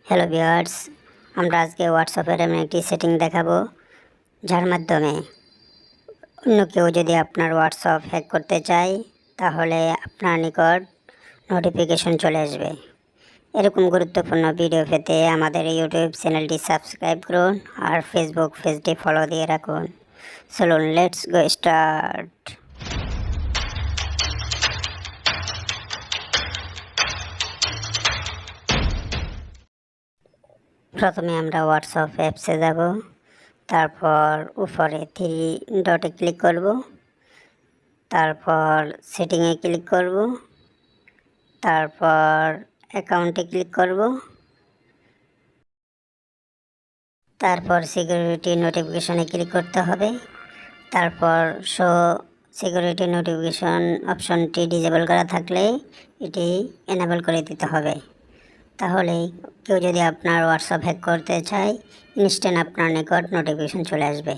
Hello viewers, আমরা আজকে হোয়াটসঅ্যাপের এমন একটি সেটিং দেখাবো যার মাধ্যমে অন্য কেউ যদি আপনার হোয়াটসঅ্যাপ হ্যাক করতে চায় তাহলে আপনার নিকট নোটিফিকেশন চলে আসবে। এরকম গুরুত্বপূর্ণ ভিডিও পেতে আমাদের ইউটিউব চ্যানেলটি সাবস্ক্রাইব করুন আর ফেসবুক পেজটি ফলো দিয়ে রাখুন। চলুন লেটস গো স্টার্ট। প্রথমে আমরা হোয়াটসঅ্যাপ অ্যাপসে যাব, তারপর উপরে থ্রি ডটে ক্লিক করব, তারপর সেটিংয়ে ক্লিক করব, তারপর অ্যাকাউন্টে ক্লিক করব, তারপর সিকিউরিটি নোটিফিকেশনে ক্লিক করতে হবে। তারপর শো সিকিউরিটি নোটিফিকেশন অপশনটি ডিজেবল করা থাকলে এটি এনেবল করে দিতে হবে। তাহলে কেউ যদি আপনার হোয়াটসঅ্যাপ হ্যাক করতে চায় ইনস্ট্যান্ট আপনার নিকট নোটিফিকেশন চলে আসবে।